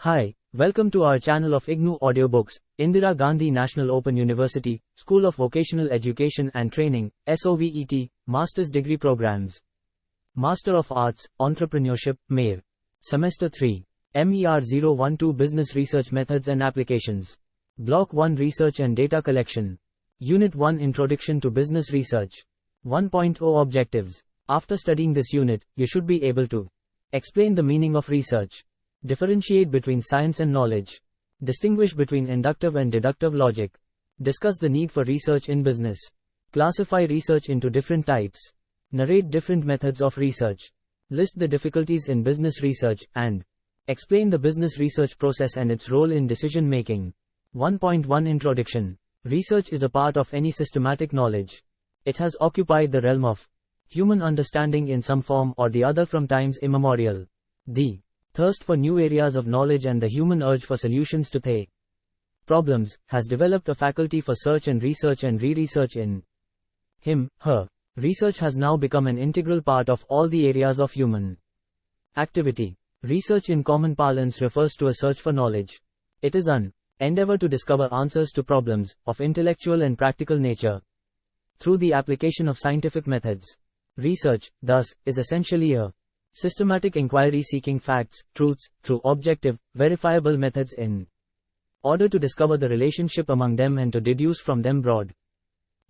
Hi, welcome to our channel of IGNOU audiobooks, Indira Gandhi National Open University, School of Vocational Education and Training, SOVET, Master's Degree Programs. Master of Arts, Entrepreneurship, MER. Semester 3. MER-102 Business Research Methods and Applications. Block-1 Research and Data Collection. Unit-1 Introduction to Business Research. 1.0 Objectives. After studying this unit, you should be able to explain the meaning of research. Differentiate between science and knowledge. Distinguish between inductive and deductive logic. Discuss the need for research in business. Classify research into different types. Narrate different methods of research. List the difficulties in business research and explain the business research process and its role in decision making. 1.1 Introduction. Research is a part of any systematic knowledge. It has occupied the realm of human understanding in some form or the other from times immemorial. The thirst for new areas of knowledge and the human urge for solutions to the problems has developed a faculty for search and re-research in him, her. Research has now become an integral part of all the areas of human activity. Research in common parlance refers to a search for knowledge. It is an endeavor to discover answers to problems of intellectual and practical nature through the application of scientific methods. Research, thus, is essentially a systematic inquiry seeking facts, truths, through objective, verifiable methods in order to discover the relationship among them and to deduce from them broad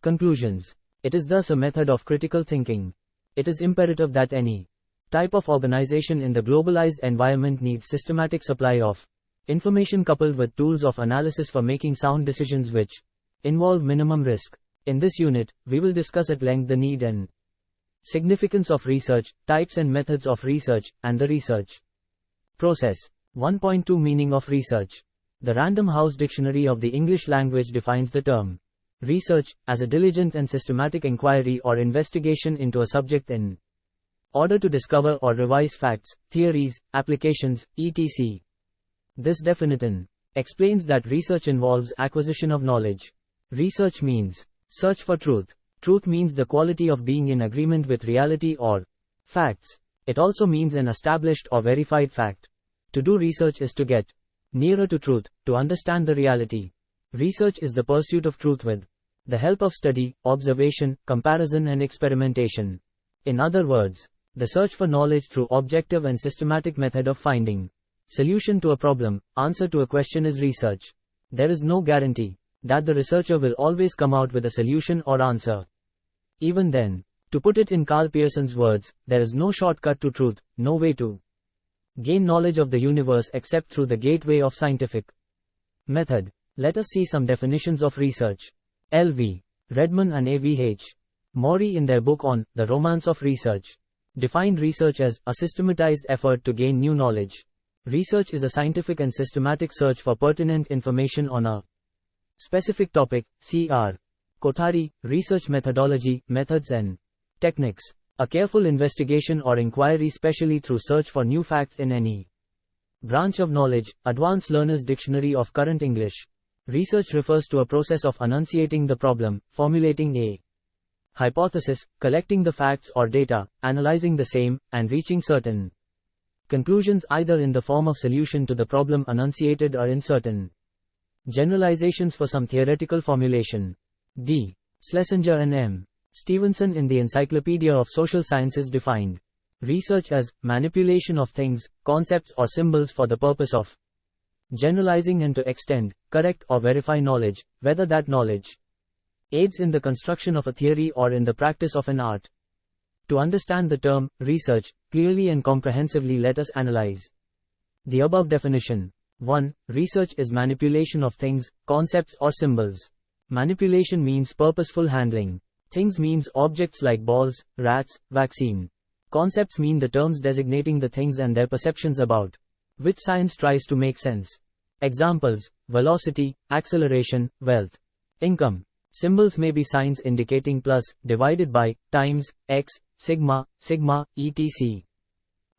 conclusions. It is thus a method of critical thinking. It is imperative that any type of organization in the globalized environment needs systematic supply of information coupled with tools of analysis for making sound decisions which involve minimum risk. In this unit, we will discuss at length the need and significance of research, types and methods of research, and the research process. 1.2 Meaning of research. The Random House Dictionary of the English Language defines the term research as a diligent and systematic inquiry or investigation into a subject in order to discover or revise facts, theories, applications, etc. This definition explains that research involves acquisition of knowledge. Research means search for truth. Truth means the quality of being in agreement with reality or facts. It also means an established or verified fact. To do research is to get nearer to truth, to understand the reality. Research is the pursuit of truth with the help of study, observation, comparison and experimentation. In other words, the search for knowledge through objective and systematic method of finding solution to a problem, answer to a question is research. There is no guarantee that the researcher will always come out with a solution or answer. Even then, to put it in Carl Pearson's words, there is no shortcut to truth, no way to gain knowledge of the universe except through the gateway of scientific method. Let us see some definitions of research. L.V. Redman and A.V.H. Maury in their book on The Romance of Research defined research as a systematized effort to gain new knowledge. Research is a scientific and systematic search for pertinent information on a specific topic. Cr. Kothari, Research Methodology, Methods and Techniques. A careful investigation or inquiry specially through search for new facts in any branch of knowledge. Advanced Learner's Dictionary of Current English. Research refers to a process of enunciating the problem, formulating a hypothesis, collecting the facts or data, analyzing the same, and reaching certain conclusions either in the form of solution to the problem enunciated or in certain generalizations for some theoretical formulation. D. Schlesinger and M. Stevenson in the Encyclopedia of Social Sciences defined research as manipulation of things, concepts or symbols for the purpose of generalizing and to extend, correct or verify knowledge, whether that knowledge aids in the construction of a theory or in the practice of an art. To understand the term research clearly and comprehensively, let us analyze the above definition. 1. Research is manipulation of things, concepts or symbols. Manipulation means purposeful handling. Things means objects like balls, rats, vaccine. Concepts mean the terms designating the things and their perceptions about which science tries to make sense. Examples: velocity, acceleration, wealth, income. Symbols may be signs indicating plus, divided by, times, x, sigma, etc.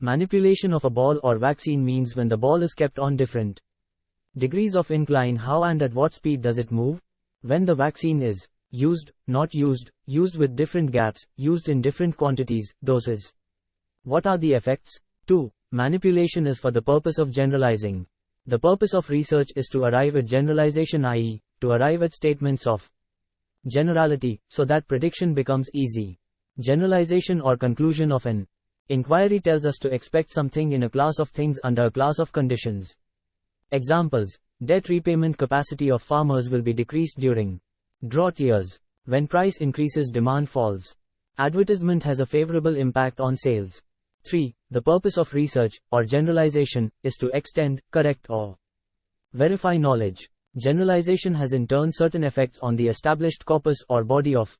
Manipulation of a ball or vaccine means when the ball is kept on different degrees of incline, how and at what speed does it move. When the vaccine is used, not used, used with different gaps, used in different quantities, doses. What are the effects? 2. Manipulation is for the purpose of generalizing The purpose of research is to arrive at generalization, i.e., to arrive at statements of generality, so that prediction becomes easy. Generalization or conclusion of an inquiry tells us to expect something in a class of things under a class of conditions. Examples: debt repayment capacity of farmers will be decreased during drought years. When price increases, demand falls. Advertisement has a favorable impact on sales. 3. The purpose of research, or generalization, is to extend, correct or verify knowledge. Generalization has in turn certain effects on the established corpus or body of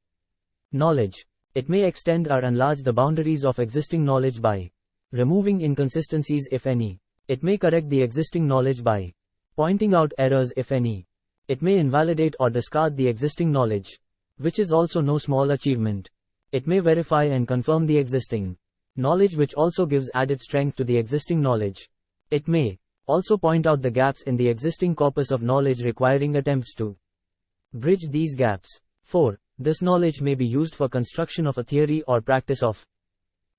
knowledge. It may extend or enlarge the boundaries of existing knowledge by removing inconsistencies if any. It may correct the existing knowledge by pointing out errors if any. It may invalidate or discard the existing knowledge, which is also no small achievement. It may verify and confirm the existing knowledge, which also gives added strength to the existing knowledge. It may also point out the gaps in the existing corpus of knowledge, requiring attempts to bridge these gaps. 4. This knowledge may be used for construction of a theory or practice of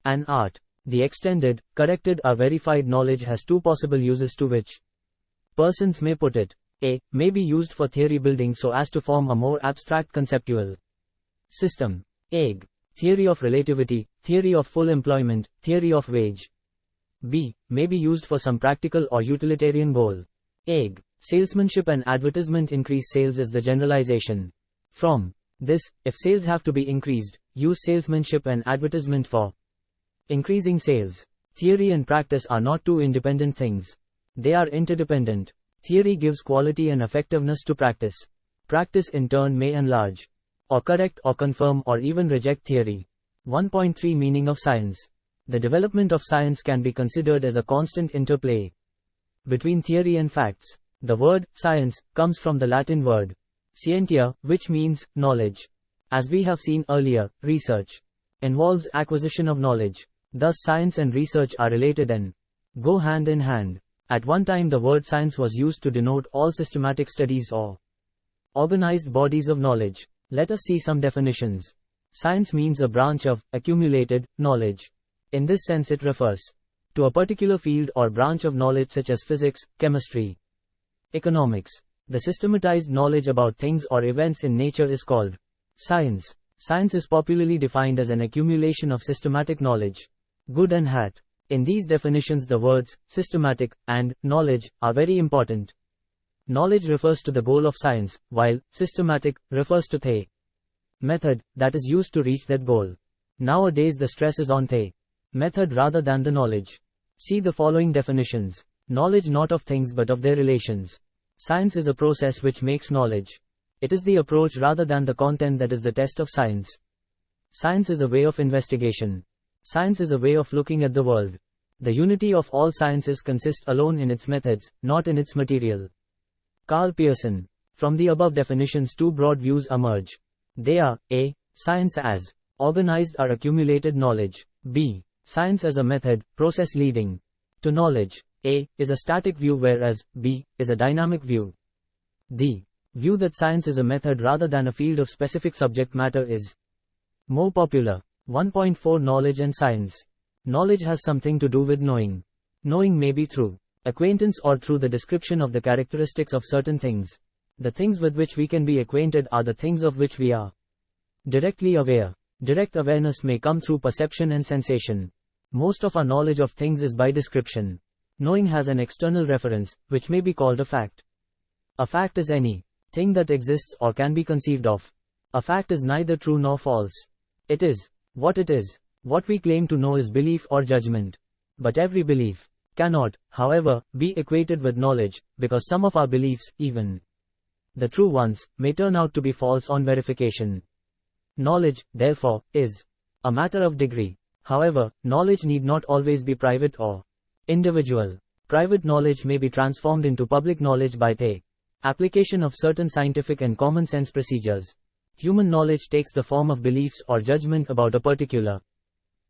an art. The extended, corrected or verified knowledge has two possible uses to which persons may put it. A. May be used for theory building so as to form a more abstract conceptual system. A. Theory of relativity, theory of full employment, theory of wage. B. May be used for some practical or utilitarian goal. A. Salesmanship and advertisement increase sales is the generalization. From this, if sales have to be increased, use salesmanship and advertisement for increasing sales. Theory and practice are not two independent things. They are interdependent. Theory gives quality and effectiveness to practice. Practice in turn may enlarge, or correct or confirm or even reject theory. 1.3 Meaning of science. The development of science can be considered as a constant interplay between theory and facts. The word science comes from the Latin word scientia, which means knowledge. As we have seen earlier, research involves acquisition of knowledge. Thus, science and research are related and go hand in hand. At one time, the word science was used to denote all systematic studies or organized bodies of knowledge. Let us see some definitions. Science means a branch of accumulated knowledge. In this sense, it refers to a particular field or branch of knowledge such as physics, chemistry, economics. The systematized knowledge about things or events in nature is called science. Science is popularly defined as an accumulation of systematic knowledge. Good and hat. In these definitions, the words systematic and knowledge are very important. Knowledge refers to the goal of science, while systematic refers to the method that is used to reach that goal. Nowadays, the stress is on the method rather than the knowledge. See the following definitions. Knowledge not of things but of their relations. Science is a process which makes knowledge. It is the approach rather than the content that is the test of science. Science is a way of investigation. Science is a way of looking at the world. The unity of all sciences consists alone in its methods, not in its material. Carl Pearson. From the above definitions, two broad views emerge. They are: A. Science as organized or accumulated knowledge. B. Science as a method, process leading to knowledge. A is a static view, whereas B is a dynamic view. The view that science is a method rather than a field of specific subject matter is more popular. 1.4 Knowledge and science. Knowledge has something to do with knowing. Knowing may be through acquaintance or through the description of the characteristics of certain things. The things with which we can be acquainted are the things of which we are directly aware. Direct awareness may come through perception and sensation. Most of our knowledge of things is by description. Knowing has an external reference, which may be called a fact. A fact is any thing that exists or can be conceived of. A fact is neither true nor false. It is what it is. What we claim to know is belief or judgment. But every belief cannot, however, be equated with knowledge, because some of our beliefs, even the true ones, may turn out to be false on verification. Knowledge, therefore, is a matter of degree. However, knowledge need not always be private or individual. Private knowledge may be transformed into public knowledge by the application of certain scientific and common sense procedures. Human knowledge takes the form of beliefs or judgment about a particular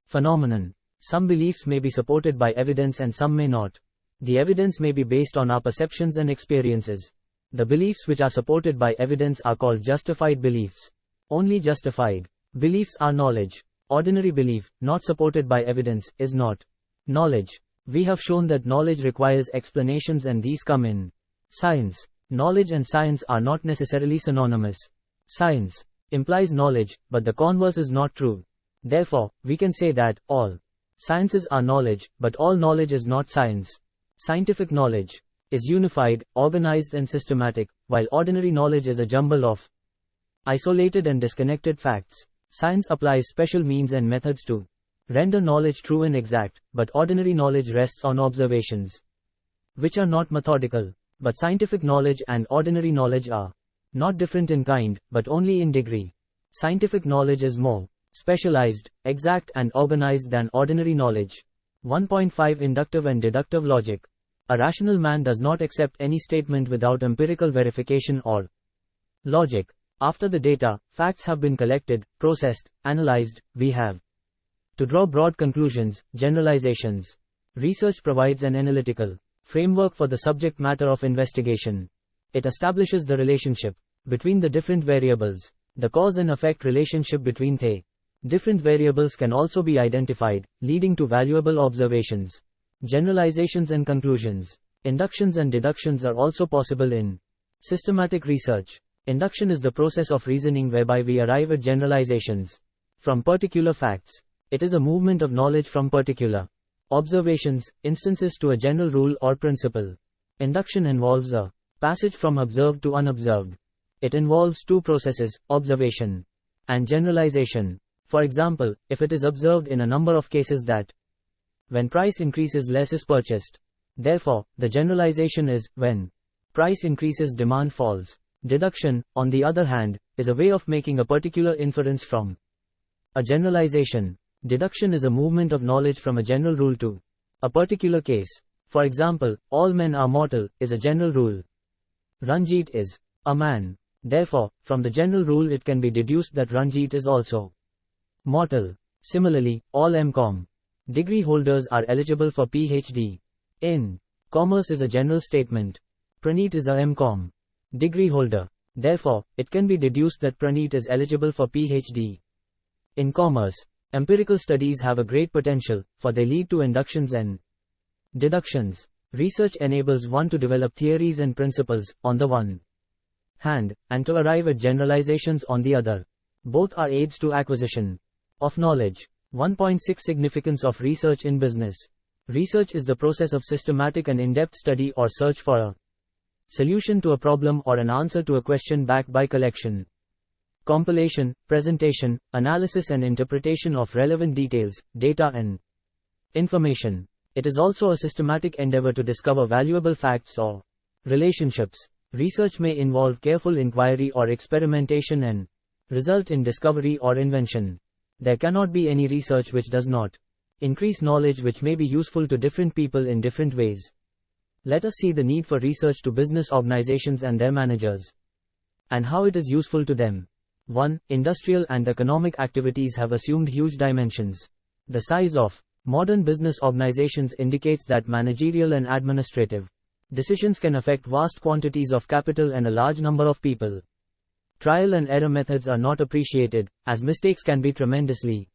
phenomenon. Some beliefs may be supported by evidence and some may not. The evidence may be based on our perceptions and experiences. The beliefs which are supported by evidence are called justified beliefs. Only justified beliefs are knowledge. Ordinary belief, not supported by evidence, is not knowledge. We have shown that knowledge requires explanations, and these come in science. Knowledge and science are not necessarily synonymous. Science implies knowledge, but the converse is not true. Therefore, we can say that all sciences are knowledge, but all knowledge is not science. Scientific knowledge is unified, organized and systematic, while ordinary knowledge is a jumble of isolated and disconnected facts. Science applies special means and methods to render knowledge true and exact, but ordinary knowledge rests on observations, which are not methodical. But scientific knowledge and ordinary knowledge are not different in kind, but only in degree. Scientific knowledge is more specialized, exact and organized than ordinary knowledge. 1.5 Inductive and deductive logic. A rational man does not accept any statement without empirical verification or logic. After the data, facts have been collected, processed, analyzed, we have to draw broad conclusions, generalizations. Research provides an analytical framework for the subject matter of investigation. It establishes the relationship between the different variables. The cause and effect relationship between the different variables can also be identified, leading to valuable observations, generalizations and conclusions. Inductions and deductions are also possible in systematic research. Induction is the process of reasoning whereby we arrive at generalizations from particular facts. It is a movement of knowledge from particular observations, instances to a general rule or principle. Induction involves a passage from observed to unobserved. It involves two processes, observation and generalization. For example, if it is observed in a number of cases that when price increases less is purchased. Therefore, the generalization is, when price increases demand falls. Deduction, on the other hand, is a way of making a particular inference from a generalization. Deduction is a movement of knowledge from a general rule to a particular case. For example, all men are mortal is a general rule. Ranjit is a man. Therefore, from the general rule it can be deduced that Ranjit is also mortal. Similarly, all M.Com degree holders are eligible for PhD in commerce is a general statement. Praneet is a M.Com degree holder. Therefore, it can be deduced that Praneet is eligible for PhD in commerce. Empirical studies have a great potential, for they lead to inductions and deductions. Research enables one to develop theories and principles, on the one hand, and to arrive at generalizations on the other. Both are aids to acquisition of knowledge. 1.6 Significance of research in business. Research is the process of systematic and in-depth study or search for a solution to a problem or an answer to a question backed by collection, compilation, presentation, analysis and interpretation of relevant details, data and information. It is also a systematic endeavor to discover valuable facts or relationships. Research may involve careful inquiry or experimentation and result in discovery or invention. There cannot be any research which does not increase knowledge which may be useful to different people in different ways. Let us see the need for research to business organizations and their managers, and how it is useful to them. 1. Industrial and economic activities have assumed huge dimensions. The size of modern business organizations indicates that managerial and administrative decisions can affect vast quantities of capital and a large number of people. Trial and error methods are not appreciated, as mistakes can be tremendously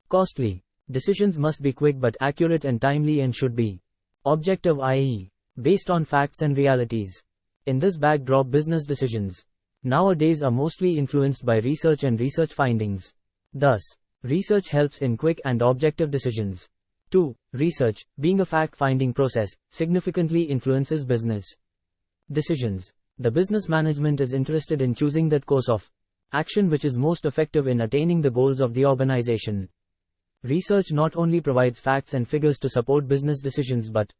costly. Decisions must be quick but accurate and timely and should be objective, i.e., based on facts and realities. In this backdrop, business decisions nowadays are mostly influenced by research and research findings. Thus, research helps in quick and objective decisions. 2. Research, being a fact-finding process, significantly influences business decisions. The business management is interested in choosing that course of action which is most effective in attaining the goals of the organization. Research not only provides facts and figures to support business decisions but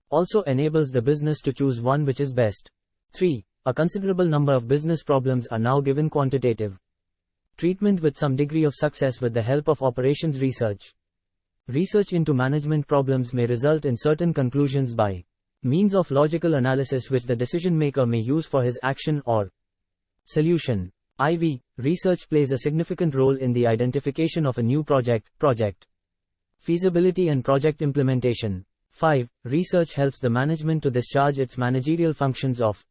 also enables the business to choose one which is best. 3. A considerable number of business problems are now given quantitative treatment with some degree of success with the help of operations research. Research into management problems may result in certain conclusions by means of logical analysis which the decision maker may use for his action or solution. IV. Research plays a significant role in the identification of a new project feasibility and project implementation. 5. Research helps the management to discharge its managerial functions of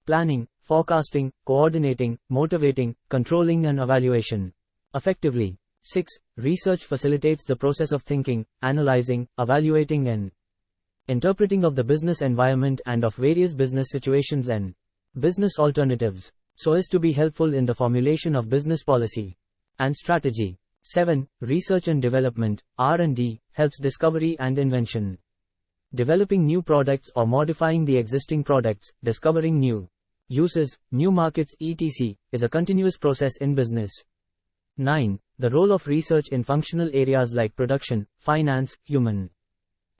planning, forecasting, coordinating, motivating, controlling and evaluation effectively. 6. Research facilitates the process of thinking, analyzing, evaluating and interpreting of the business environment and of various business situations and business alternatives, so as to be helpful in the formulation of business policy and strategy. 7. Research and development, R&D, helps discovery and invention. Developing new products or modifying the existing products, discovering new uses, new markets etc. is a continuous process in business. 9. The role of research in functional areas like production, finance, human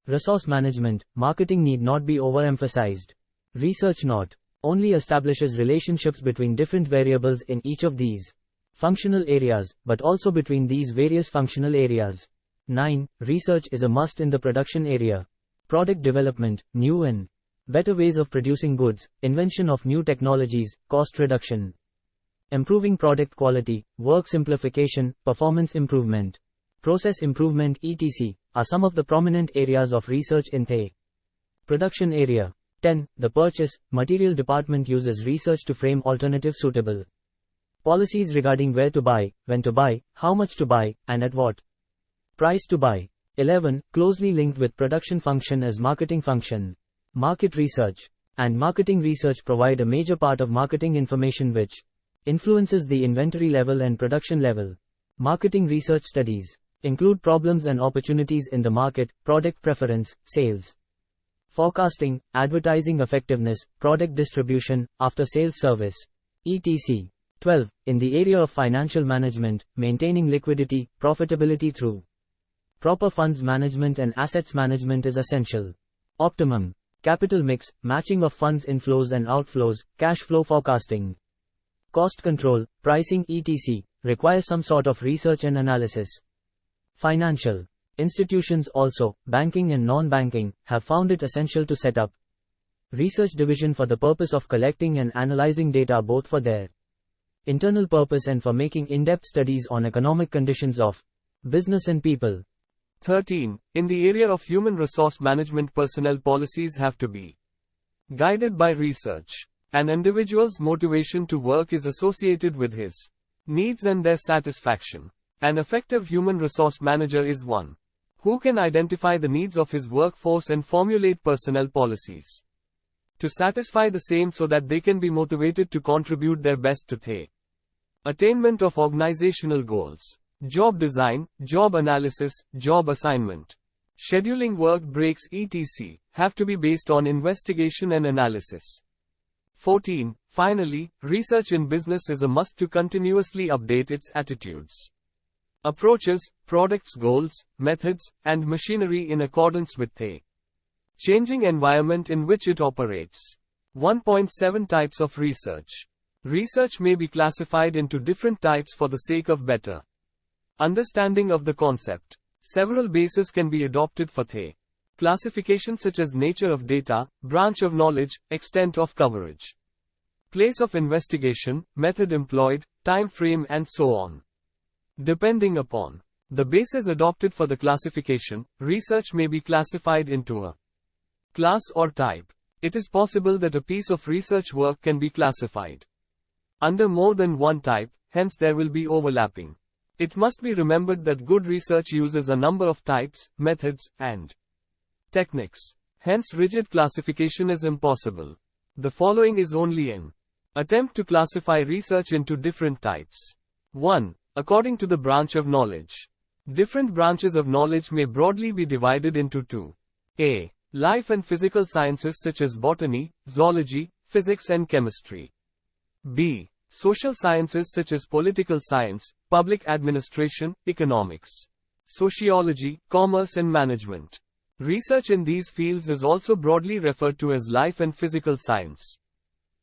resource management, marketing need not be overemphasized. Research not only establishes relationships between different variables in each of these functional areas, but also between these various functional areas. 9. Research is a must in the production area. Product development, new and better ways of producing goods, invention of new technologies, cost reduction, improving product quality, work simplification, performance improvement, process improvement etc. are some of the prominent areas of research in the production area. 10. The purchase, material department uses research to frame alternative suitable policies regarding where to buy, when to buy, how much to buy, and at what price to buy. 11. Closely linked with production function is marketing function. Market research and marketing research provide a major part of marketing information which influences the inventory level and production level. Marketing research studies include problems and opportunities in the market, product preference, sales forecasting, advertising effectiveness, product distribution, after-sales service, etc. 12. In the area of financial management, maintaining liquidity, profitability through proper funds management and assets management is essential. Optimum capital mix, matching of funds inflows and outflows, cash flow forecasting, cost control, pricing etc. require some sort of research and analysis. Financial institutions also, banking and non-banking, have found it essential to set up research division for the purpose of collecting and analyzing data both for their internal purpose and for making in-depth studies on economic conditions of business and people. 13. In the area of human resource management, personnel policies have to be guided by research. An individual's motivation to work is associated with his needs and their satisfaction. An effective human resource manager is one who can identify the needs of his workforce and formulate personnel policies to satisfy the same so that they can be motivated to contribute their best to the attainment of organizational goals. Job design, job analysis, job assignment, scheduling work breaks etc. have to be based on investigation and analysis. 14. Finally, research in business is a must to continuously update its attitudes, approaches, products, goals, methods, and machinery in accordance with the changing environment in which it operates. 1.7 Types of research. Research may be classified into different types for the sake of better understanding of the concept. Several bases can be adopted for the classification, such as nature of data, branch of knowledge, extent of coverage, place of investigation, method employed, time frame, and so on. Depending upon the basis adopted for the classification, research may be classified into a class or type. It is possible that a piece of research work can be classified under more than one type, hence there will be overlapping. It must be remembered that good research uses a number of types, methods, and techniques. Hence rigid classification is impossible. The following is only an attempt to classify research into different types. 1. According to the branch of knowledge. Different branches of knowledge may broadly be divided into two. A. Life and physical sciences such as botany, zoology, physics and chemistry. B. Social sciences such as political science, public administration, economics, sociology, commerce and management. Research in these fields is also broadly referred to as life and physical science.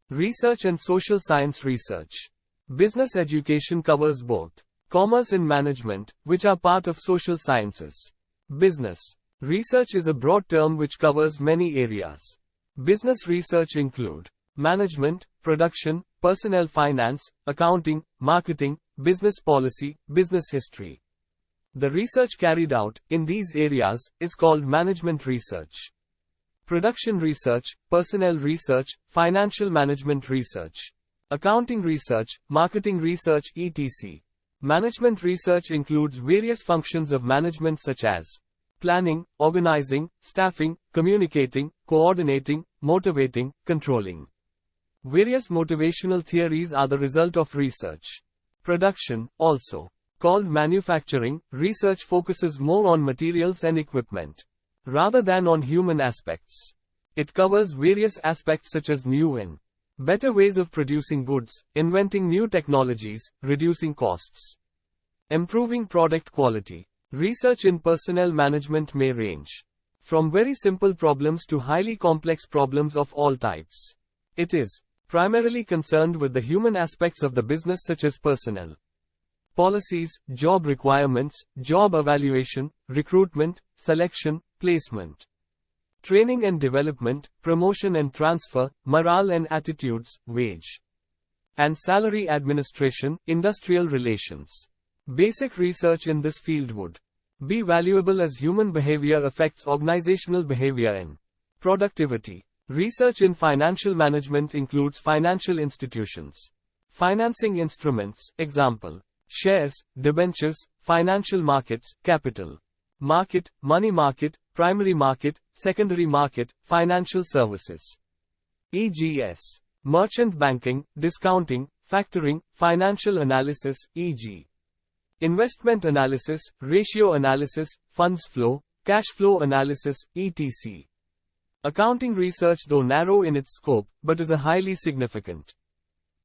Research and social science research. Business education covers both commerce and management, which are part of social sciences. Business research is a broad term which covers many areas. Business research include management, production, personnel finance, accounting, marketing, business policy, business history. The research carried out in these areas is called management research. Production research, personnel research, financial management research, accounting research, marketing research etc. Management research includes various functions of management such as planning, organizing, staffing, communicating, coordinating, motivating, controlling. Various motivational theories are the result of research. Production, also called manufacturing, research focuses more on materials and equipment rather than on human aspects. It covers various aspects such as new and better ways of producing goods, inventing new technologies, reducing costs, improving product quality. Research in personnel management may range from very simple problems to highly complex problems of all types. It is primarily concerned with the human aspects of the business such as personnel policies, job requirements, job evaluation, recruitment, selection, placement, training and development, promotion and transfer, morale and attitudes, wage and salary administration, industrial relations. Basic research in this field would be valuable as human behavior affects organizational behavior and productivity. Research in financial management includes financial institutions, financing instruments, example, shares, debentures, financial markets, capital market, money market, primary market, secondary market, financial services, e.g.s. merchant banking, discounting, factoring, financial analysis, e.g. investment analysis, ratio analysis, funds flow, cash flow analysis, etc. Accounting research, though narrow in its scope, but is a highly significant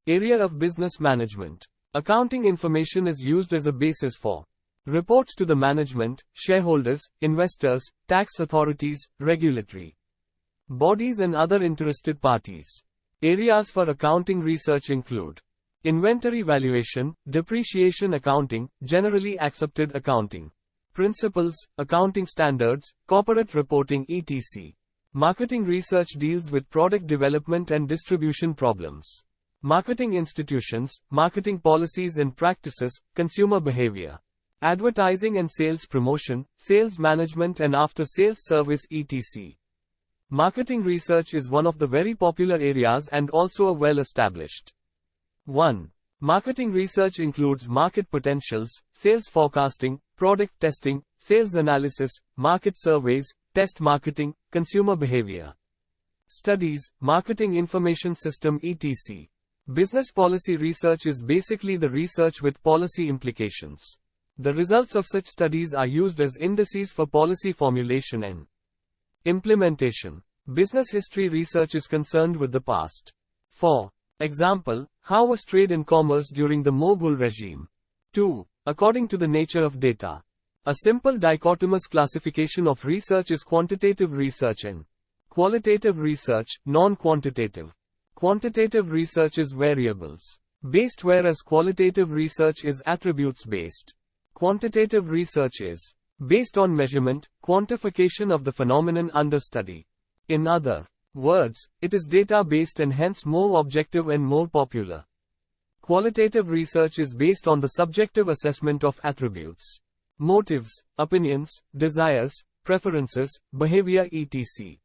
area of business management. Accounting information is used as a basis for reports to the management, shareholders, investors, tax authorities, regulatory bodies and other interested parties. Areas for accounting research include inventory valuation, depreciation accounting, generally accepted accounting principles, accounting standards, corporate reporting, etc. Marketing research deals with product development and distribution problems. Marketing institutions, marketing policies and practices, consumer behavior, advertising and sales promotion, sales management and after-sales service, etc. Marketing research is one of the very popular areas and also a well-established one. Marketing research includes market potentials, sales forecasting, product testing, sales analysis, market surveys, test marketing, consumer behavior studies, marketing information system, etc. Business policy research is basically the research with policy implications. The results of such studies are used as indices for policy formulation and implementation. Business history research is concerned with the past. For example, how was trade and commerce during the Mughal regime? 2. According to the nature of data. A simple dichotomous classification of research is quantitative research and qualitative research, non-quantitative. Quantitative research is variables based, whereas qualitative research is attributes based. Quantitative research is based on measurement, quantification of the phenomenon under study. In other words, it is data-based and hence more objective and more popular. Qualitative research is based on the subjective assessment of attributes, motives, opinions, desires, preferences, behavior, etc.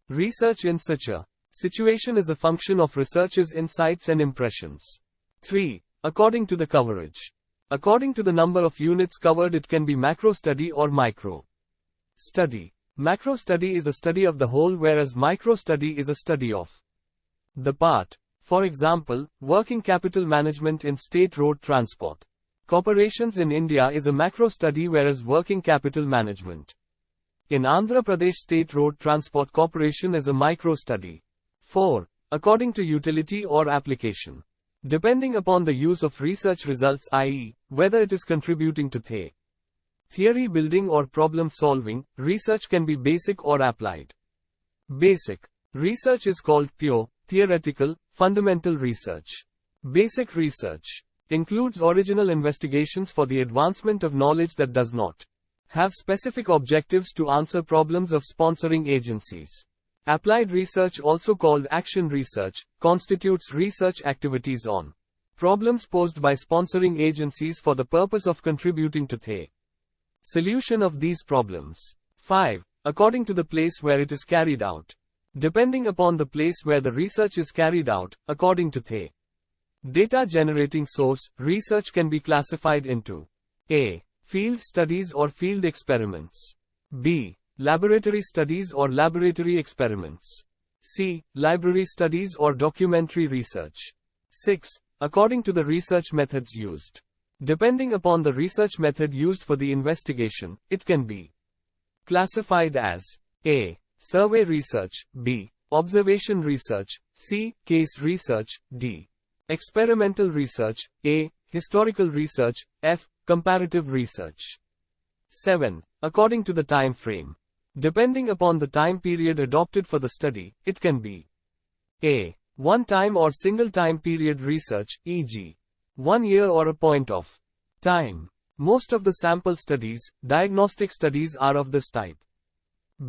Research in such a situation is a function of researcher's insights and impressions. 3. According to the coverage. According to the number of units covered, it can be macro study or micro study. Macro study is a study of the whole, whereas micro study is a study of the part. For example, working capital management in state road transport corporations in India is a macro study, whereas working capital management in Andhra Pradesh State Road Transport Corporation is a micro study. 4. According to utility or application. Depending upon the use of research results, i.e., whether it is contributing to theory building or problem solving, research can be basic or applied. Basic research is called pure, theoretical, fundamental research. Basic research includes original investigations for the advancement of knowledge that does not have specific objectives to answer problems of sponsoring agencies. Applied research, also called action research, constitutes research activities on problems posed by sponsoring agencies for the purpose of contributing to the solution of these problems. 5. According to the place where it is carried out. Depending upon the place where the research is carried out, according to the Data generating source. Research can be classified into A. Field studies or field experiments. B. Laboratory studies or laboratory experiments. C. Library studies or documentary research. 6. According to the research methods used. Depending upon the research method used for the investigation, it can be classified as A. Survey research. B. Observation research. C. Case research. D. Experimental research. A. Historical research. F. Comparative research. 7. According to the time frame. Depending upon the time period adopted for the study, it can be A. One-time or single-time period research, e.g., 1 year or a point of time. Most of the sample studies, diagnostic studies are of this type.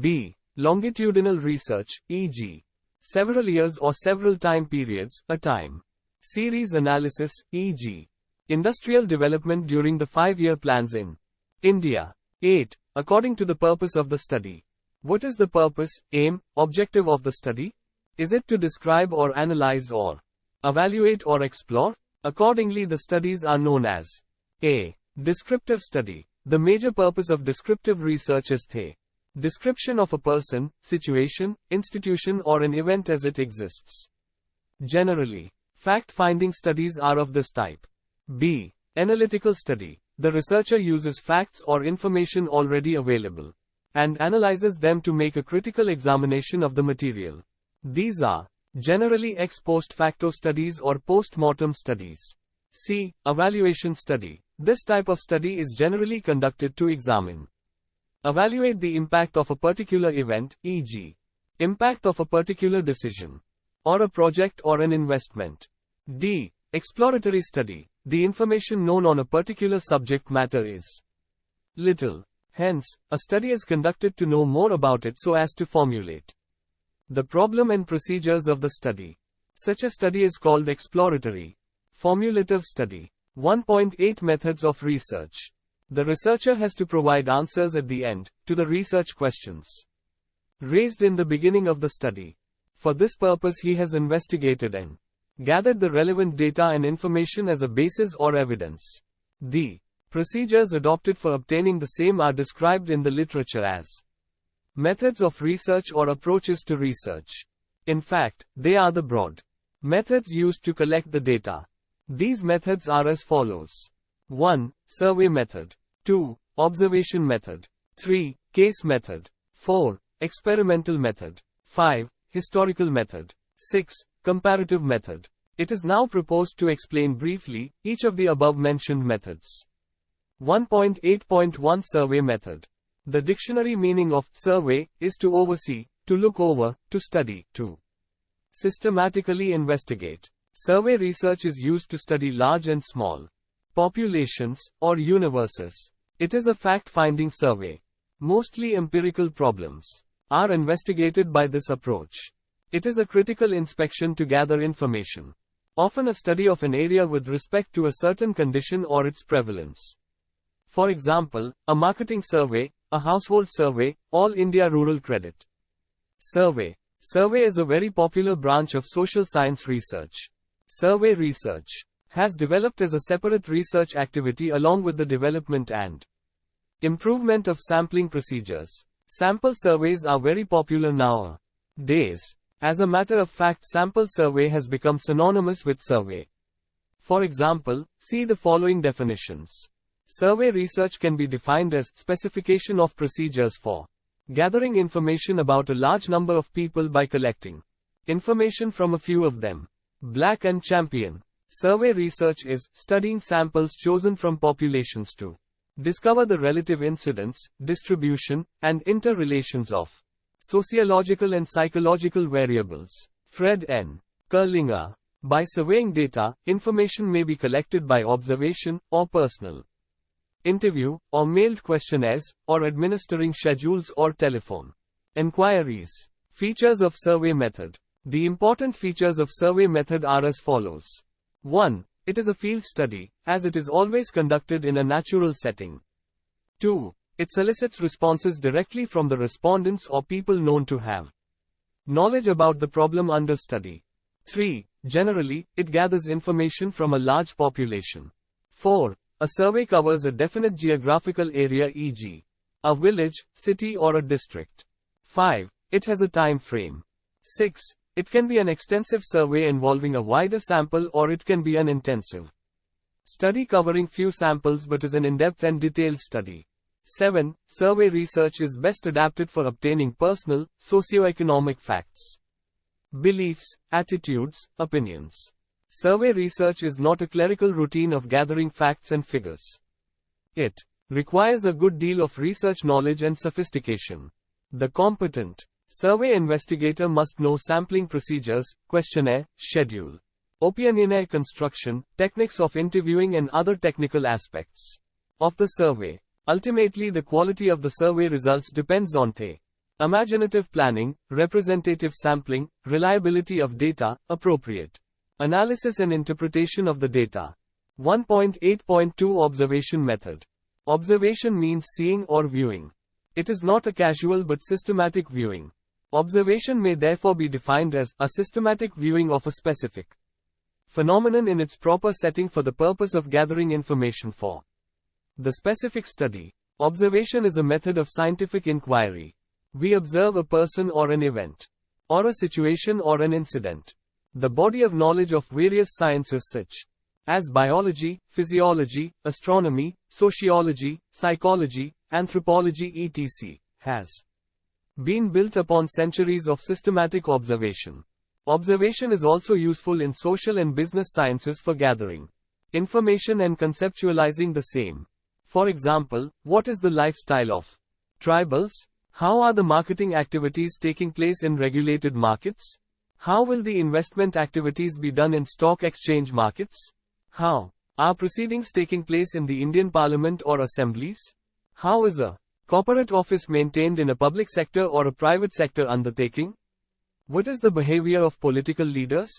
B. Longitudinal research, e.g., several years or several time periods, a time series analysis, e.g., industrial development during the 5-year plans in India. 8. According to the purpose of the study. What is the purpose, aim, objective of the study? Is it to describe or analyze or evaluate or explore? Accordingly, the studies are known as A. Descriptive study. The major purpose of descriptive research is the description of a person, situation, institution or an event as it exists. Generally, fact-finding studies are of this type. B. Analytical study. The researcher uses facts or information already available and analyzes them to make a critical examination of the material. These are generally ex post facto studies or post-mortem studies. C. Evaluation study. This type of study is generally conducted to examine, evaluate the impact of a particular event, e.g., impact of a particular decision, or a project or an investment. D. Exploratory study. The information known on a particular subject matter is little. Hence, a study is conducted to know more about it so as to formulate the problem and procedures of the study. Such a study is called exploratory. Formulative study. 1.8 Methods of research. The researcher has to provide answers at the end to the research questions raised in the beginning of the study. For this purpose, he has investigated and gathered the relevant data and information as a basis or evidence. The procedures adopted for obtaining the same are described in the literature as methods of research or approaches to research. In fact, they are the broad methods used to collect the data. These methods are as follows. 1. Survey method. 2. Observation method. 3. Case method. 4. Experimental method. 5. Historical method. 6. Comparative method. It is now proposed to explain briefly each of the above-mentioned methods. 1.8.1 Survey method. The dictionary meaning of survey is to oversee, to look over, to study, to systematically investigate. Survey research is used to study large and small populations or universes. It is a fact-finding survey. Mostly empirical problems are investigated by this approach. It is a critical inspection to gather information. Often a study of an area with respect to a certain condition or its prevalence. For example, a marketing survey, a household survey, All India Rural Credit Survey. Survey is a very popular branch of social science research. Survey research has developed as a separate research activity along with the development and improvement of sampling procedures. Sample surveys are very popular nowadays. As a matter of fact, sample survey has become synonymous with survey. For example, see the following definitions. Survey research can be defined as specification of procedures for gathering information about a large number of people by collecting information from a few of them. Black and Champion. Survey research is studying samples chosen from populations to discover the relative incidence, distribution, and interrelations of sociological and psychological variables. Fred N. Kerlinger. By surveying data, information may be collected by observation, or personal interview, or mailed questionnaires, or administering schedules or telephone inquiries. Features of survey method. The important features of survey method are as follows. 1. It is a field study, as it is always conducted in a natural setting. 2. It solicits responses directly from the respondents or people known to have knowledge about the problem under study. 3. Generally, it gathers information from a large population. 4. A survey covers a definite geographical area, e.g., a village, city, or a district. 5. It has a time frame. 6. It can be an extensive survey involving a wider sample, or it can be an intensive study covering few samples but is an in-depth and detailed study. 7. Survey research is best adapted for obtaining personal, socio-economic facts, beliefs, attitudes, opinions. Survey research is not a clerical routine of gathering facts and figures. It requires a good deal of research knowledge and sophistication. The competent survey investigator must know sampling procedures, questionnaire, schedule, opinionaire construction, techniques of interviewing and other technical aspects of the survey. Ultimately, the quality of the survey results depends on the imaginative planning, representative sampling, reliability of data, appropriate analysis and interpretation of the data. 1.8.2 Observation Method. Observation means seeing or viewing. It is not a casual but systematic viewing. Observation may therefore be defined as a systematic viewing of a specific phenomenon in its proper setting for the purpose of gathering information for the specific study. Observation is a method of scientific inquiry. We observe a person or an event, or a situation or an incident. The body of knowledge of various sciences such as biology, physiology, astronomy, sociology, psychology, anthropology etc. has been built upon centuries of systematic observation. Observation is also useful in social and business sciences for gathering information and conceptualizing the same. For example, what is the lifestyle of tribals? How are the marketing activities taking place in regulated markets? How will the investment activities be done in stock exchange markets? How are proceedings taking place in the Indian Parliament or assemblies? How is a corporate office maintained in a public sector or a private sector undertaking? What is the behavior of political leaders?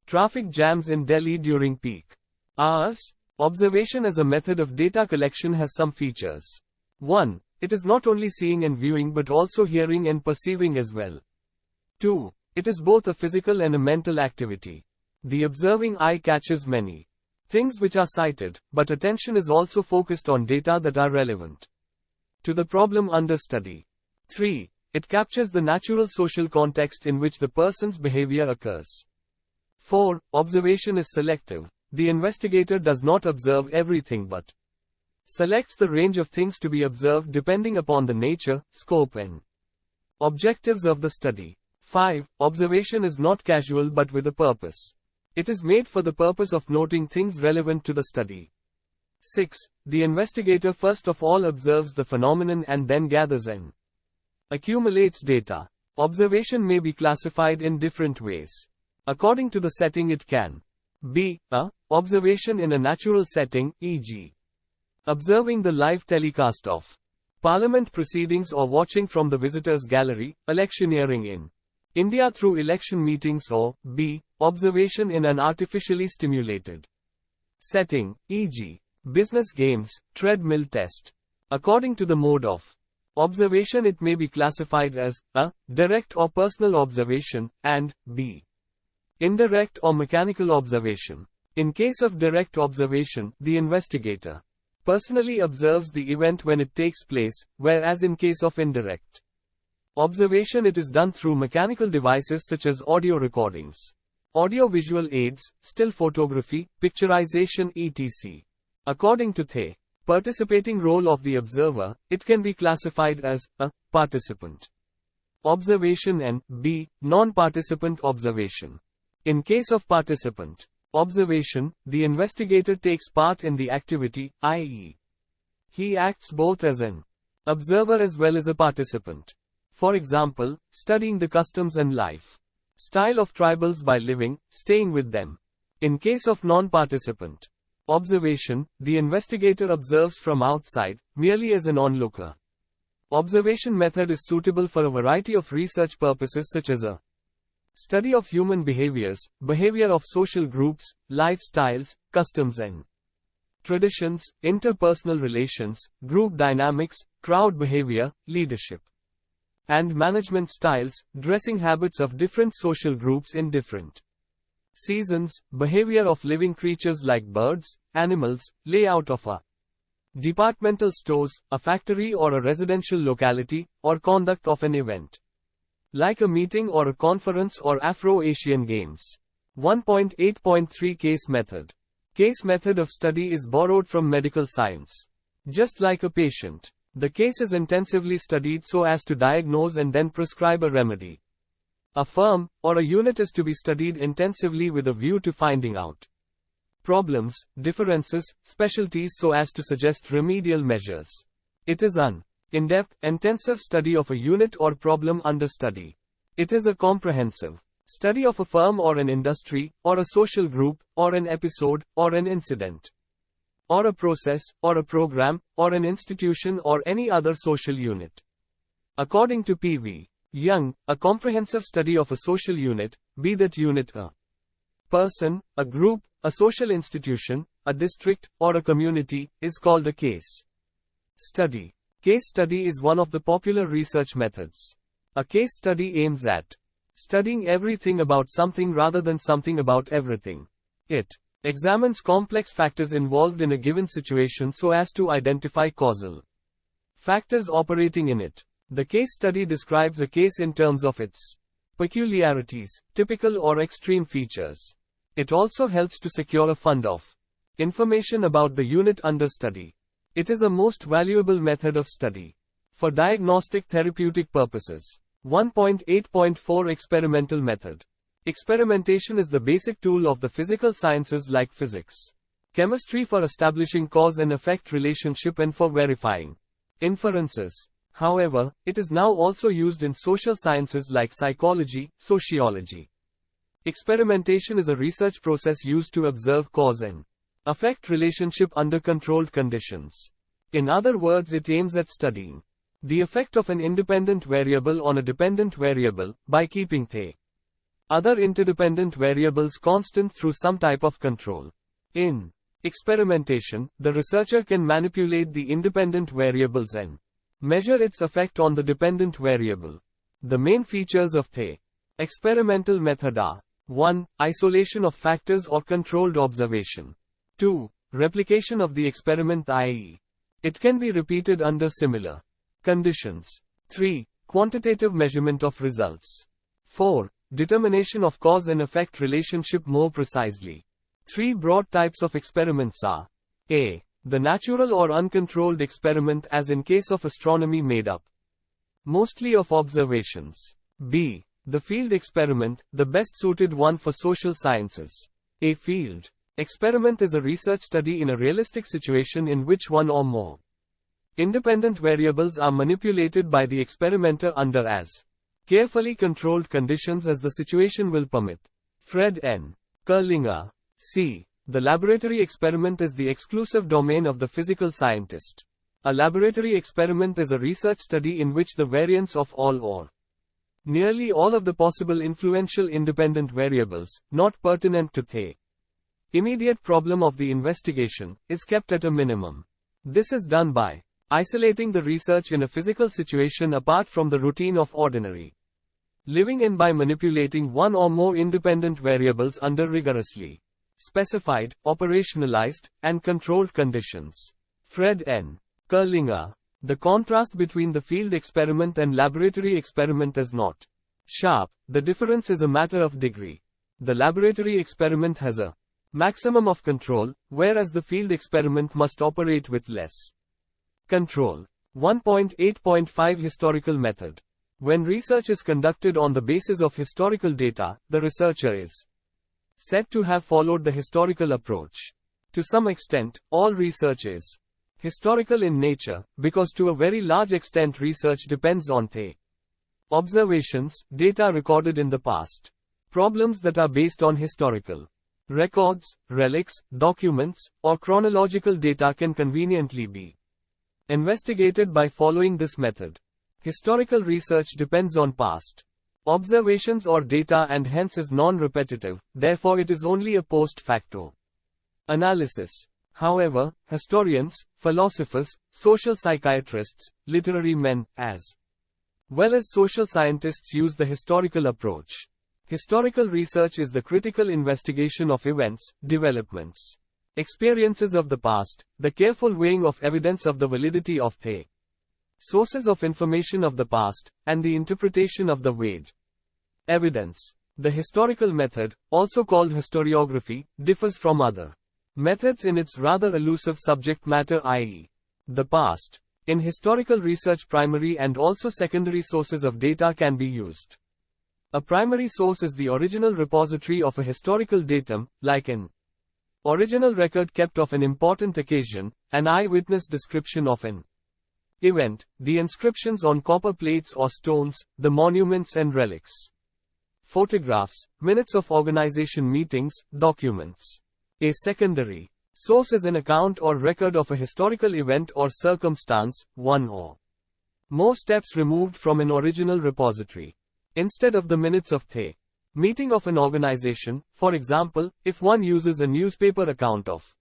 Traffic jams in Delhi during peak hours. Observation as a method of data collection has some features. 1. It is not only seeing and viewing but also hearing and perceiving as well. 2. It is both a physical and a mental activity. The observing eye catches many things which are cited, but attention is also focused on data that are relevant to the problem under study. 3. It captures the natural social context in which the person's behavior occurs. 4. Observation is selective. The investigator does not observe everything but selects the range of things to be observed depending upon the nature, scope and objectives of the study. 5. Observation is not casual but with a purpose. It is made for the purpose of noting things relevant to the study. 6. The investigator first of all observes the phenomenon and then gathers and accumulates data. Observation may be classified in different ways. According to the setting, it can be a observation in a natural setting, e.g., observing the live telecast of parliament proceedings or watching from the visitors gallery, electioneering in India through election meetings, or b. observation in an artificially stimulated setting, e.g., business games, treadmill test. According to the mode of observation, it may be classified as a direct or personal observation, and b. indirect or mechanical observation. In case of direct observation, the investigator personally observes the event when it takes place, whereas in case of indirect observation, it is done through mechanical devices such as audio recordings, audio-visual aids, still photography, picturization etc. According to the participating role of the observer, it can be classified as a participant observation and b. non-participant observation. In case of participant observation, the investigator takes part in the activity, i.e., he acts both as an observer as well as a participant. For example, studying the customs and life style of tribals by living, staying with them. In case of non-participant observation, the investigator observes from outside, merely as an onlooker. Observation method is suitable for a variety of research purposes such as a study of human behaviors, behavior of social groups, lifestyles, customs and traditions, interpersonal relations, group dynamics, crowd behavior, leadership and management styles, dressing habits of different social groups in different seasons, behavior of living creatures like birds, animals, layout of a departmental stores, a factory or a residential locality, or conduct of an event, like a meeting or a conference or Afro-Asian Games. 1.8.3 Case Method. Case method of study is borrowed from medical science. Just like a patient, the case is intensively studied so as to diagnose and then prescribe a remedy. A firm, or a unit is to be studied intensively with a view to finding out problems, differences, specialties so as to suggest remedial measures. It is an in-depth, intensive study of a unit or problem under study. It is a comprehensive study of a firm or an industry, or a social group, or an episode, or an incident, or a process, or a program, or an institution or any other social unit. According to P.V. Young, a comprehensive study of a social unit, be that unit a person, a group, a social institution, a district, or a community, is called a case study. Case study is one of the popular research methods. A case study aims at studying everything about something rather than something about everything. It examines complex factors involved in a given situation so as to identify causal factors operating in it. The case study describes a case in terms of its peculiarities, typical or extreme features. It also helps to secure a fund of information about the unit under study. It is a most valuable method of study for diagnostic therapeutic purposes. 1.8.4 Experimental Method. Experimentation is the basic tool of the physical sciences like physics, chemistry for establishing cause and effect relationship and for verifying inferences. However, it is now also used in social sciences like psychology, sociology. Experimentation is a research process used to observe cause and effect relationship under controlled conditions. In other words, it aims at studying the effect of an independent variable on a dependent variable by keeping the other interdependent variables constant through some type of control. In experimentation, the researcher can manipulate the independent variables and measure its effect on the dependent variable. The main features of the experimental method are: 1. Isolation of factors or controlled observation. 2. Replication of the experiment, i.e., it can be repeated under similar conditions. 3. Quantitative measurement of results. 4. Determination of cause and effect relationship more precisely. 3 broad types of experiments are: A. The natural or uncontrolled experiment, as in case of astronomy, made up mostly of observations. B. The field experiment, the best suited one for social sciences. A field experiment is a research study in a realistic situation in which one or more independent variables are manipulated by the experimenter under as carefully controlled conditions as the situation will permit. Fred N. Kerlinger. C. The laboratory experiment is the exclusive domain of the physical scientist. A laboratory experiment is a research study in which the variance of all or nearly all of the possible influential independent variables, not pertinent to the immediate problem of the investigation, is kept at a minimum. This is done by isolating the research in a physical situation apart from the routine of ordinary living and by manipulating one or more independent variables under rigorously specified, operationalized, and controlled conditions. Fred N. Kerlinger. The contrast between the field experiment and laboratory experiment is not sharp. The difference is a matter of degree. The laboratory experiment has a maximum of control, whereas the field experiment must operate with less control. 1.8.5 Historical Method. When research is conducted on the basis of historical data, the researcher is said to have followed the historical approach. To some extent, all research is historical in nature, because to a very large extent research depends on the observations, data recorded in the past. Problems that are based on historical records, relics, documents, or chronological data can conveniently be investigated by following this method. Historical research depends on past observations or data and hence is non-repetitive, therefore it is only a post facto analysis. However, historians, philosophers, social psychiatrists, literary men, as well as social scientists use the historical approach. Historical research is the critical investigation of events, developments, experiences of the past, the careful weighing of evidence of the validity of the sources of information of the past, and the interpretation of the weighed evidence. The historical method, also called historiography, differs from other methods in its rather elusive subject matter, i.e., the past. In historical research, primary and also secondary sources of data can be used. A primary source is the original repository of a historical datum, like an original record kept of an important occasion, an eyewitness description of an event, the inscriptions on copper plates or stones, the monuments and relics, photographs, minutes of organization meetings, documents. A secondary source is an account or record of a historical event or circumstance, one or more steps removed from an original repository. Instead of the minutes of the meeting of an organization, for example, if one uses a newspaper account of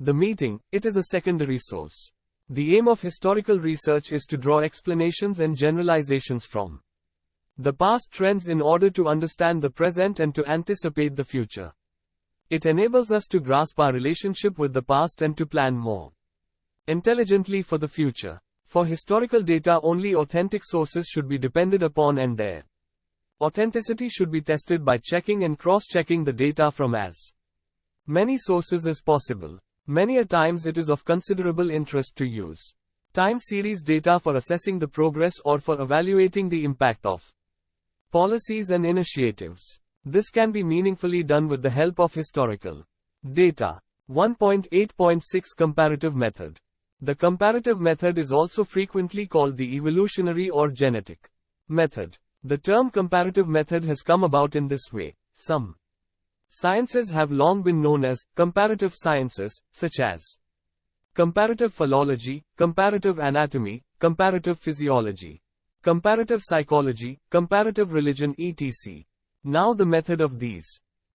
the meeting, it is a secondary source. The aim of historical research is to draw explanations and generalizations from the past trends in order to understand the present and to anticipate the future. It enables us to grasp our relationship with the past and to plan more intelligently for the future. For historical data, only authentic sources should be depended upon, and their authenticity should be tested by checking and cross-checking the data from as many sources as possible. Many a times it is of considerable interest to use time series data for assessing the progress or for evaluating the impact of policies and initiatives. This can be meaningfully done with the help of historical data. 1.8.6 Comparative method. The comparative method is also frequently called the evolutionary or genetic method. The term comparative method has come about in this way. Some sciences have long been known as comparative sciences, such as comparative philology, comparative anatomy, comparative physiology, comparative psychology, comparative religion, etc. Now the method of these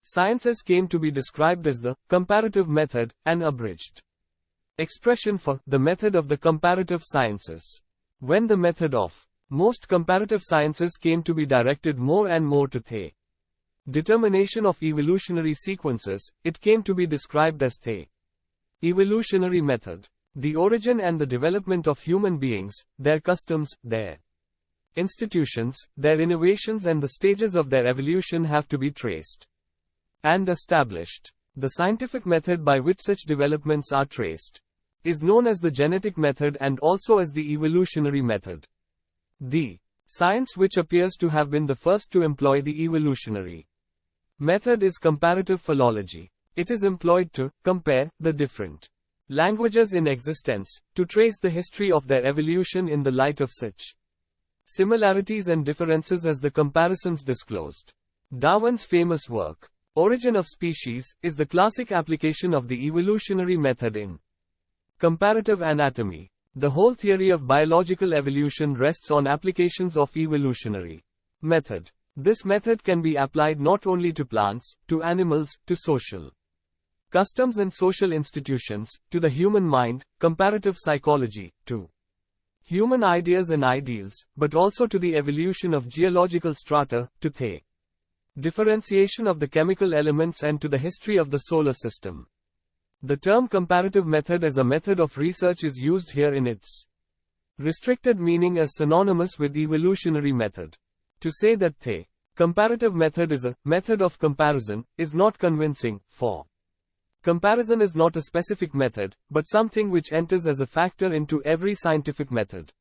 sciences came to be described as the comparative method, an abridged expression for the method of the comparative sciences. When the method of most comparative sciences came to be directed more and more to the determination of evolutionary sequences, it came to be described as the evolutionary method. The origin and the development of human beings, their customs, their institutions, their innovations and the stages of their evolution have to be traced and established. The scientific method by which such developments are traced is known as the genetic method and also as the evolutionary method. The science which appears to have been the first to employ the evolutionary method is comparative philology. It is employed to compare the different languages in existence, to trace the history of their evolution in the light of such similarities and differences as the comparisons disclosed. Darwin's famous work, Origin of Species, is the classic application of the evolutionary method in comparative anatomy. The whole theory of biological evolution rests on applications of evolutionary method. This method can be applied not only to plants, to animals, to social customs and social institutions, to the human mind, comparative psychology, to human ideas and ideals, but also to the evolution of geological strata, to the differentiation of the chemical elements and to the history of the solar system. The term comparative method as a method of research is used here in its restricted meaning as synonymous with evolutionary method. To say that the comparative method is a method of comparison is not convincing, for comparison is not a specific method, but something which enters as a factor into every scientific method.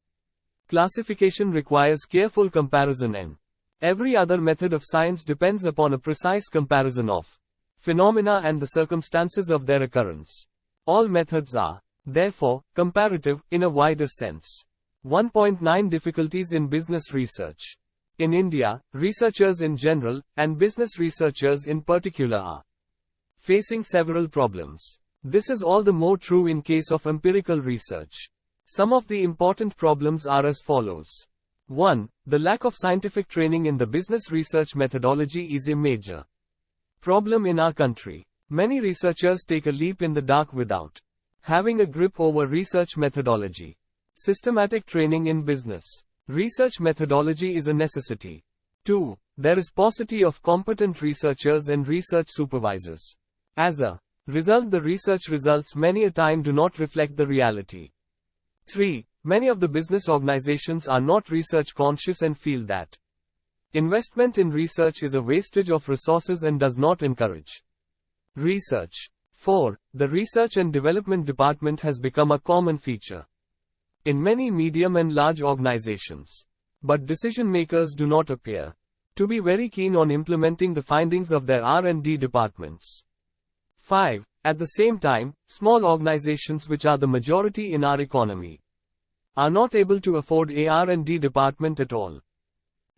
Classification requires careful comparison, and every other method of science depends upon a precise comparison of phenomena and the circumstances of their occurrence. All methods are, therefore, comparative, in a wider sense. 1.9 Difficulties in business research. In India, researchers in general, and business researchers in particular are facing several problems. This is all the more true in case of empirical research. Some of the important problems are as follows. 1. The lack of scientific training in the business research methodology is a major problem in our country. Many researchers take a leap in the dark without having a grip over research methodology. Systematic training in business research methodology is a necessity. 2. There is paucity of competent researchers and research supervisors. As a result, the research results many a time do not reflect the reality. 3. Many of the business organizations are not research conscious and feel that investment in research is a wastage of resources and does not encourage research. 4. The research and development department has become a common feature in many medium and large organizations. But decision makers do not appear to be very keen on implementing the findings of their R&D departments. 5. At the same time, small organizations, which are the majority in our economy, are not able to afford a R&D department at all.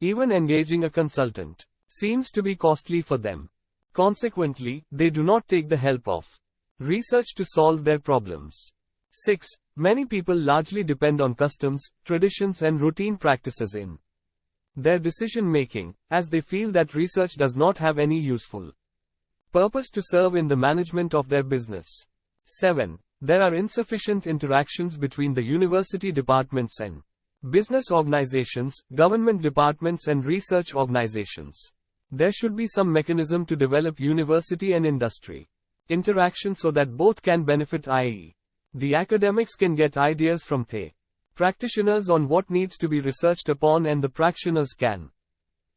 Even engaging a consultant seems to be costly for them. Consequently, they do not take the help of research to solve their problems. 6. Many people largely depend on customs, traditions and routine practices in their decision making, as they feel that research does not have any useful purpose to serve in the management of their business. 7. There are insufficient interactions between the university departments and business organizations, government departments and research organizations. There should be some mechanism to develop university and industry interaction so that both can benefit, i.e., the academics can get ideas from the practitioners on what needs to be researched upon and the practitioners can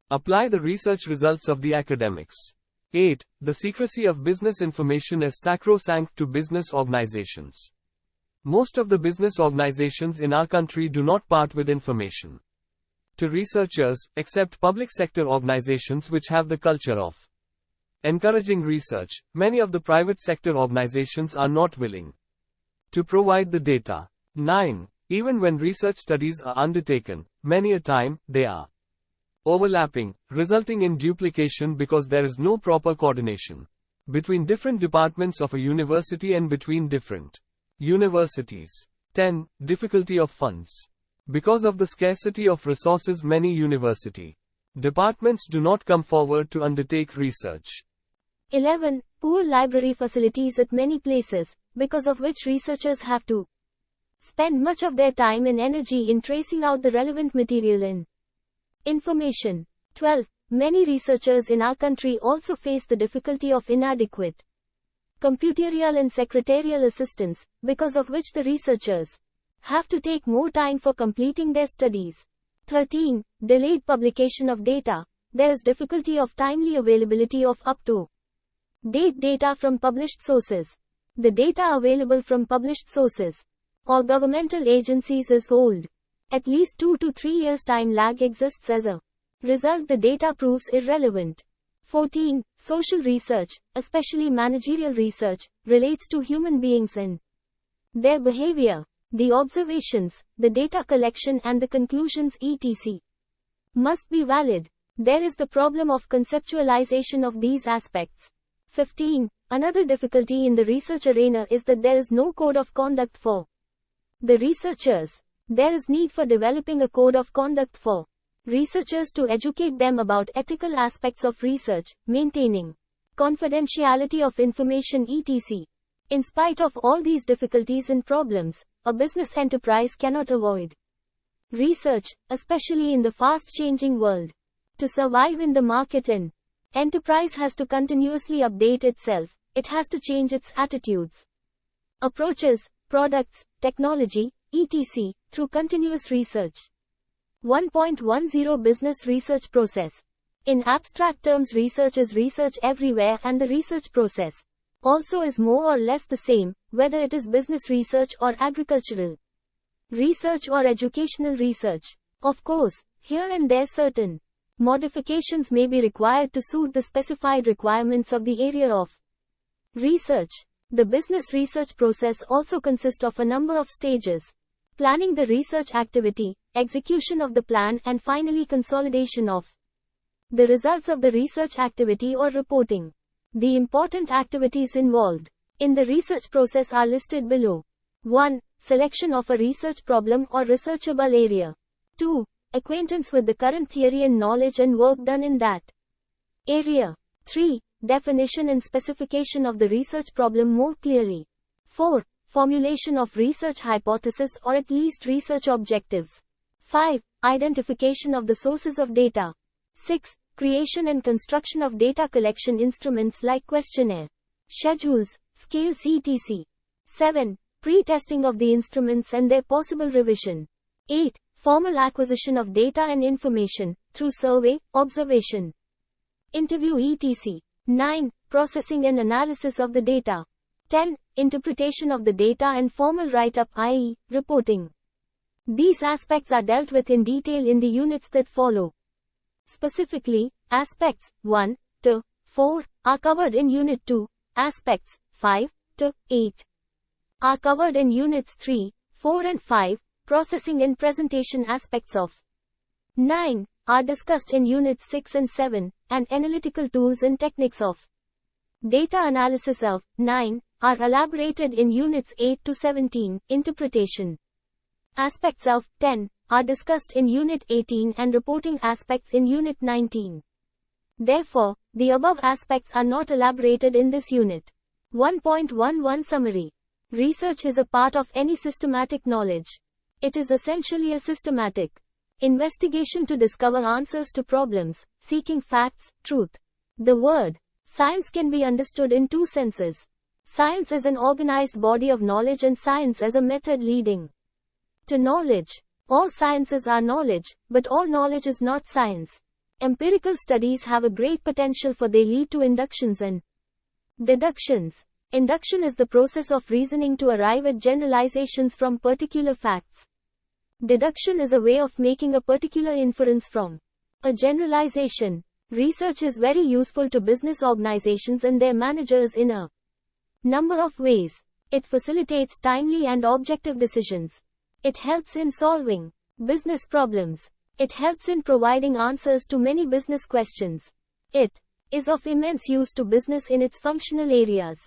apply the research results of the academics. 8. The secrecy of business information is sacrosanct to business organizations. Most of the business organizations in our country do not part with information to researchers, except public sector organizations which have the culture of encouraging research. Many of the private sector organizations are not willing to provide the data. 9. Even when research studies are undertaken, many a time, they are overlapping, resulting in duplication because there is no proper coordination between different departments of a university and between different universities. 10. Difficulty of funds. Because of the scarcity of resources, many university departments do not come forward to undertake research. 11. Poor library facilities at many places, because of which researchers have to spend much of their time and energy in tracing out the relevant material and information. 12. Many researchers in our country also face the difficulty of inadequate computerial and secretarial assistance, because of which the researchers have to take more time for completing their studies. 13. Delayed publication of data. There is difficulty of timely availability of up-to-date data from published sources. The data available from published sources or governmental agencies is old. At least 2 to 3 years time lag exists. As a result, the data proves irrelevant. 14. Social research, especially managerial research, relates to human beings and their behavior. The observations, the data collection and the conclusions etc. must be valid. There is the problem of conceptualization of these aspects. 15. Another difficulty in the research arena is that there is no code of conduct for the researchers. There is need for developing a code of conduct for researchers to educate them about ethical aspects of research, maintaining confidentiality of information etc. In spite of all these difficulties and problems, a business enterprise cannot avoid research, especially in the fast-changing world. To survive in the market, an enterprise has to continuously update itself. It has to change its attitudes, approaches, products, technology, etc. through continuous research. 1.10 Business research process. In abstract terms, research is research everywhere, and the research process also is more or less the same, whether it is business research or agricultural research or educational research. Of course, here and there certain modifications may be required to suit the specified requirements of the area of research. The business research process also consists of a number of stages: planning the research activity, execution of the plan, and finally consolidation of the results of the research activity or reporting. The important activities involved in the research process are listed below. 1. Selection of a research problem or researchable area. 2. Acquaintance with the current theory and knowledge and work done in that area. 3. Definition and specification of the research problem more clearly. 4. Formulation of research hypothesis or at least research objectives. 5. Identification of the sources of data. 6. Creation and construction of data collection instruments like questionnaire, schedules, scales etc. 7. Pre-testing of the instruments and their possible revision. 8. Formal acquisition of data and information, through survey, observation, interview etc. 9. Processing and analysis of the data. 10. Interpretation of the data and formal write-up i.e., reporting. These aspects are dealt with in detail in the units that follow. Specifically, aspects 1 to 4 are covered in Unit 2, aspects 5 to 8 are covered in Units 3, 4 and 5, processing and presentation aspects of 9 are discussed in Units 6 and 7, and analytical tools and techniques of data analysis of 9 are elaborated in Units 8 to 17, interpretation aspects of 10 are discussed in Unit 18 and reporting aspects in Unit 19. Therefore, the above aspects are not elaborated in this unit. 1.11 Summary. Research is a part of any systematic knowledge. It is essentially a systematic investigation to discover answers to problems, seeking facts, truth. The word science can be understood in two senses. Science is an organized body of knowledge and science as a method leading to knowledge. All sciences are knowledge, but all knowledge is not science. Empirical studies have a great potential for they lead to inductions and deductions. Induction is the process of reasoning to arrive at generalizations from particular facts. Deduction is a way of making a particular inference from a generalization. Research is very useful to business organizations and their managers in a number of ways. It facilitates timely and objective decisions. It helps in solving business problems. It helps in providing answers to many business questions. It is of immense use to business in its functional areas.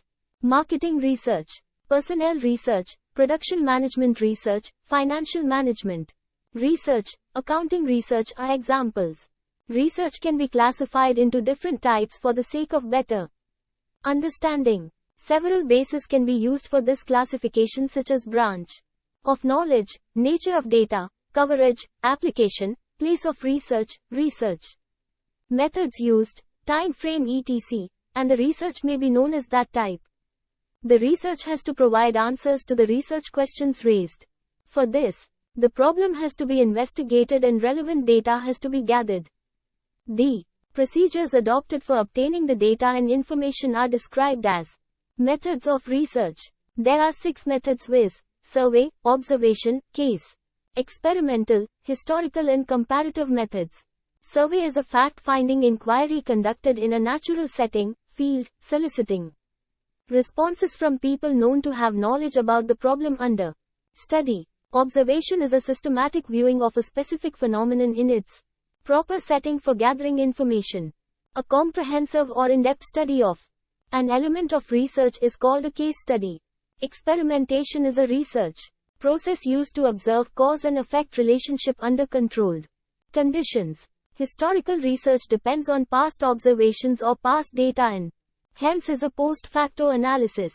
Marketing research, personnel research, production management research, financial management research, accounting research are examples. Research can be classified into different types for the sake of better understanding. Several bases can be used for this classification, such as branch of knowledge, nature of data, coverage, application, place of research, research methods used, time frame etc., and the research may be known as that type. The research has to provide answers to the research questions raised. For this, the problem has to be investigated and relevant data has to be gathered. The procedures adopted for obtaining the data and information are described as methods of research. There are 6 methods viz. Survey, observation, case, experimental, historical and comparative methods. Survey is a fact-finding inquiry conducted in a natural setting, field, soliciting responses from people known to have knowledge about the problem under study. Observation is a systematic viewing of a specific phenomenon in its proper setting for gathering information. A comprehensive or in-depth study of an element of research is called a case study. Experimentation is a research process used to observe cause and effect relationship under controlled conditions. Historical research depends on past observations or past data and hence is a post facto analysis.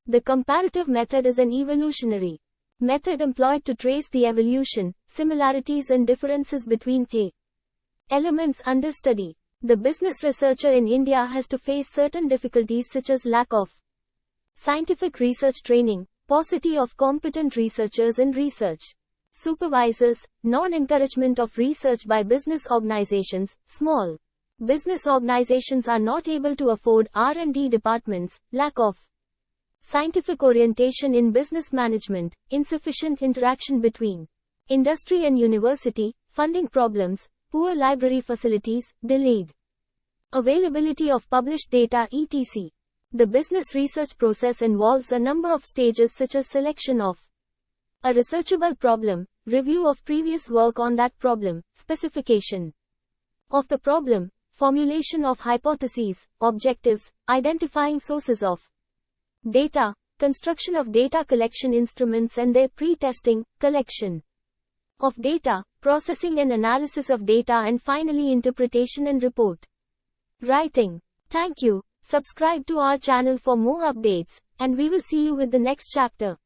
The comparative method is an evolutionary method employed to trace the evolution, similarities and differences between the elements under study. The business researcher in India has to face certain difficulties such as lack of scientific research training, paucity of competent researchers and research supervisors, non-encouragement of research by business organizations. Small business organizations are not able to afford R&D departments, lack of scientific orientation in business management, insufficient interaction between industry and university, funding problems, poor library facilities, delayed availability of published data etc. The business research process involves a number of stages such as selection of a researchable problem, review of previous work on that problem, specification of the problem, formulation of hypotheses, objectives, identifying sources of data, construction of data collection instruments and their pre-testing, collection of data, processing and analysis of data and finally interpretation and report writing. Thank you. Subscribe to our channel for more updates, and we will see you with the next chapter.